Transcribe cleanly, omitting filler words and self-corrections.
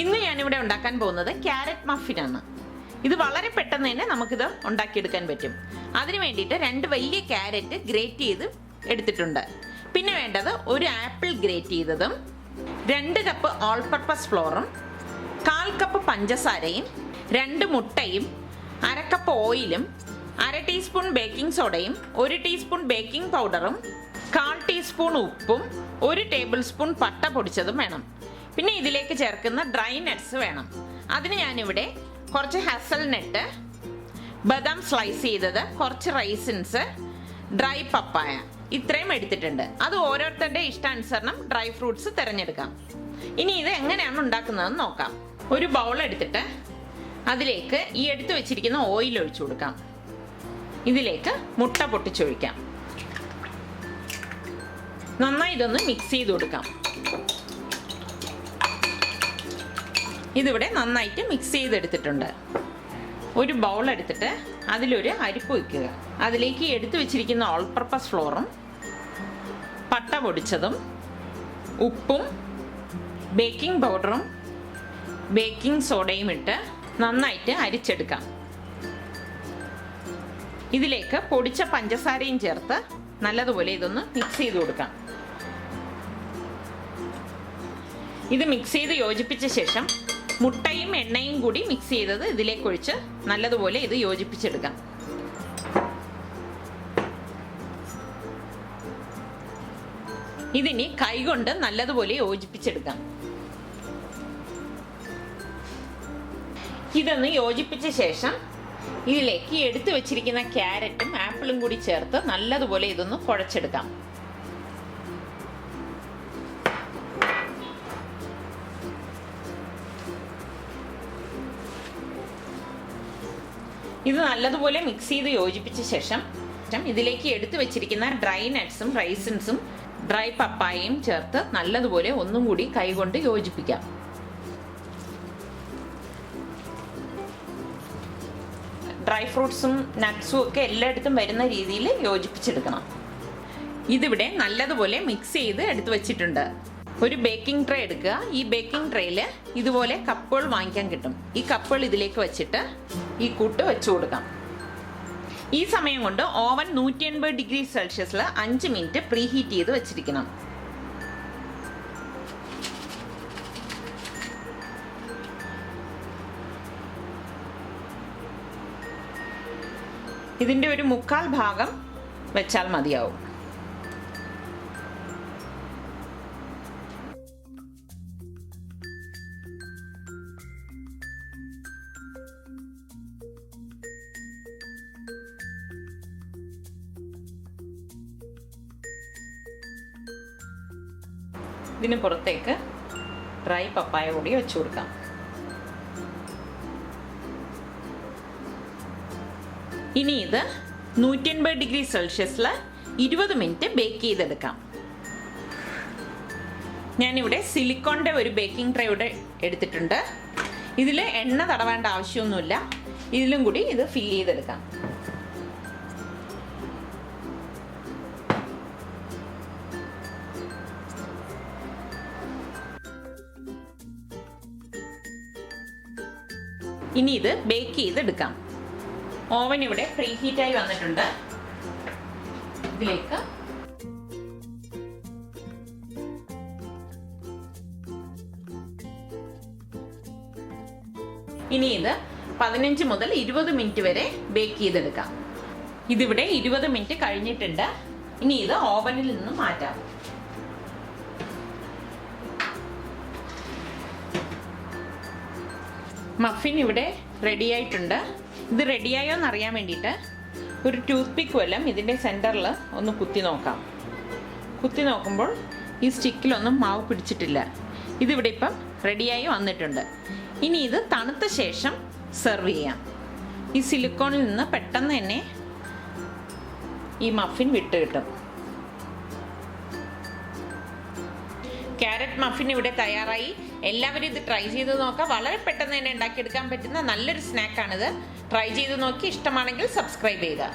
ഇന്ന് ഞാനിവിടെ ഉണ്ടാക്കാൻ പോകുന്നത് ക്യാരറ്റ് മഫിനാണ്. ഇത് വളരെ പെട്ടെന്ന് തന്നെ നമുക്കിത് ഉണ്ടാക്കിയെടുക്കാൻ പറ്റും. അതിന് വേണ്ടിയിട്ട് 2 വലിയ ക്യാരറ്റ് ഗ്രേറ്റ് ചെയ്ത് എടുത്തിട്ടുണ്ട്. പിന്നെ വേണ്ടത് ഒരു ആപ്പിൾ ഗ്രേറ്റ് ചെയ്തതും 2 കപ്പ് ഓൾ പർപ്പസ് ഫ്ലോറും 1/4 കപ്പ് പഞ്ചസാരയും 2 മുട്ടയും 1/2 കപ്പ് ഓയിലും 1/2 ടീസ്പൂൺ ബേക്കിംഗ് സോഡയും 1 ടീസ്പൂൺ ബേക്കിംഗ് പൗഡറും 1/4 ടീസ്പൂൺ ഉപ്പും 1 ടേബിൾ സ്പൂൺ പട്ട പൊടിച്ചതും വേണം. പിന്നെ ഇതിലേക്ക് ചേർക്കുന്ന ഡ്രൈ നട്ട്സ് വേണം. അതിന് ഞാനിവിടെ കുറച്ച് ഹസൽനട്ട്, ബദാം സ്ലൈസ് ചെയ്തത്, കുറച്ച് റൈസിൻസ്, ഡ്രൈ പപ്പായ ഇത്രയും എടുത്തിട്ടുണ്ട്. അത് ഓരോരുത്തരുടെ ഇഷ്ടാനുസരണം ഡ്രൈ ഫ്രൂട്ട്സ് തിരഞ്ഞെടുക്കാം. ഇനി ഇത് എങ്ങനെയാണ് ഉണ്ടാക്കുന്നതെന്ന് നോക്കാം. ഒരു ബൗൾ എടുത്തിട്ട് അതിലേക്ക് ഈ എടുത്തു വെച്ചിരിക്കുന്ന ഓയിൽ ഒഴിച്ചു കൊടുക്കാം. ഇതിലേക്ക് മുട്ട പൊട്ടിച്ചൊഴിക്കാം. നന്നായി ഇതൊന്ന് മിക്സ് ചെയ്ത് കൊടുക്കാം. ഇതിവിടെ നന്നായിട്ട് മിക്സ് ചെയ്തെടുത്തിട്ടുണ്ട്. ഒരു ബൗൾ എടുത്തിട്ട് അതിലൊരു അരിപ്പ് വയ്ക്കുക. അതിലേക്ക് എടുത്തു വെച്ചിരിക്കുന്ന ഓൾ പർപ്പസ് ഫ്ലോറും പട്ട പൊടിച്ചതും ഉപ്പും ബേക്കിംഗ് പൗഡറും ബേക്കിംഗ് സോഡയും ഇട്ട് നന്നായിട്ട് അരിച്ചെടുക്കാം. ഇതിലേക്ക് പൊടിച്ച പഞ്ചസാരയും ചേർത്ത് നല്ലതുപോലെ ഇതൊന്ന് മിക്സ് ചെയ്ത് കൊടുക്കാം. ഇത് മിക്സ് ചെയ്ത് യോജിപ്പിച്ച ശേഷം മുട്ടയും എണ്ണയും കൂടി മിക്സ് ചെയ്തത് ഇതിലേക്ക് ഒഴിച്ച് നല്ലതുപോലെ ഇത് യോജിപ്പിച്ചെടുക്കാം. ഇതിനി കൈകൊണ്ട് നല്ലതുപോലെ യോജിപ്പിച്ചെടുക്കാം. ഇതൊന്ന് യോജിപ്പിച്ച ശേഷം ഇതിലേക്ക് എടുത്തു വെച്ചിരിക്കുന്ന ക്യാരറ്റും ആപ്പിളും കൂടി ചേർത്ത് നല്ലതുപോലെ ഇതൊന്ന് കുഴച്ചെടുക്കാം. ഇത് നല്ലതുപോലെ മിക്സ് ചെയ്ത് യോജിപ്പിച്ച ശേഷം ഇതിലേക്ക് എടുത്തു വെച്ചിരിക്കുന്ന ഡ്രൈ നട്ട്സും റൈസിൻസും ഡ്രൈ പപ്പായയും ചേർത്ത് നല്ലതുപോലെ ഒന്നും കൂടി കൈകൊണ്ട് യോജിപ്പിക്കാം. ഡ്രൈ ഫ്രൂട്ട്സും നട്ട്സും ഒക്കെ എല്ലായിടത്തും വരുന്ന രീതിയിൽ യോജിപ്പിച്ചെടുക്കണം. ഇതിവിടെ നല്ലതുപോലെ മിക്സ് ചെയ്ത് എടുത്തു വെച്ചിട്ടുണ്ട്. ഒരു ബേക്കിംഗ് ട്രേ എടുക്കുക. ഈ ബേക്കിംഗ് ട്രേയിൽ ഇതുപോലെ കപ്പുകൾ വാങ്ങിക്കാൻ കിട്ടും. ഈ കപ്പുകൾ ഇതിലേക്ക് വെച്ചിട്ട് ഈ കൂട്ട് വെച്ചു കൊടുക്കാം. ഈ സമയം കൊണ്ട് ഓവൻ 180 ഡിഗ്രി സെൽഷ്യസിൽ 5 മിനിറ്റ് പ്രീ ഹീറ്റ് ചെയ്ത് വെച്ചിരിക്കണം. ഇതിൻ്റെ ഒരു 1/4 ഭാഗം വെച്ചാൽ മതിയാവും. ഇതിന് പുറത്തേക്ക് ഡ്രൈ പപ്പായ കൂടി വെച്ചു കൊടുക്കാം. ഇനി ഇത് 180 ഡിഗ്രി സെൽഷ്യസിൽ 20 മിനിറ്റ് ബേക്ക് ചെയ്തെടുക്കാം. ഞാനിവിടെ സിലിക്കോണിൻ്റെ ഒരു ബേക്കിംഗ് ട്രേ ഇവിടെ എടുത്തിട്ടുണ്ട്. ഇതിൽ എണ്ണ തടവേണ്ട ആവശ്യമൊന്നുമില്ല. ഇതിലും കൂടി ഇത് ഫിൽ ചെയ്തെടുക്കാം. ഇനി ഇത് ബേക്ക് ചെയ്തെടുക്കാം. ഓവൻ ഇവിടെ പ്രീ ഹീറ്റായി വന്നിട്ടുണ്ട്. ഇതിലേക്ക് ഇനി ഇത് 15 മുതൽ 20 മിനിറ്റ് വരെ ബേക്ക് ചെയ്തെടുക്കാം. ഇതിവിടെ 20 മിനിറ്റ് കഴിഞ്ഞിട്ടുണ്ട്. ഇനി ഇത് ഓവനിൽ നിന്ന് മാറ്റാം. മഫിൻ ഇവിടെ റെഡി ആയിട്ടുണ്ട്. ഇത് റെഡിയായോ എന്നറിയാൻ വേണ്ടിയിട്ട് ഒരു ടൂത്ത് പിക്ക് വല്ലം ഇതിൻ്റെ സെൻറ്ററിൽ ഒന്ന് കുത്തി നോക്കാം. കുത്തി നോക്കുമ്പോൾ ഈ സ്റ്റിക്കിലൊന്നും മാവ് പിടിച്ചിട്ടില്ല. ഇതിവിടെ ഇപ്പം റെഡിയായി വന്നിട്ടുണ്ട്. ഇനി ഇത് തണുത്ത ശേഷം സെർവ് ചെയ്യാം. ഈ സിലിക്കോണിൽ നിന്ന് പെട്ടെന്ന് തന്നെ ഈ മഫിൻ വിട്ട് കിട്ടും. ക്യാരറ്റ് മഫിൻ ഇവിടെ തയ്യാറായി. എല്ലാവരും ഇത് ട്രൈ ചെയ്ത് നോക്കാം. വളരെ പെട്ടെന്ന് തന്നെ ഉണ്ടാക്കിയെടുക്കാൻ പറ്റുന്ന നല്ലൊരു സ്നാക്കാണിത്. ട്രൈ ചെയ്ത് നോക്കി ഇഷ്ടമാണെങ്കിൽ സബ്സ്ക്രൈബ് ചെയ്യുക.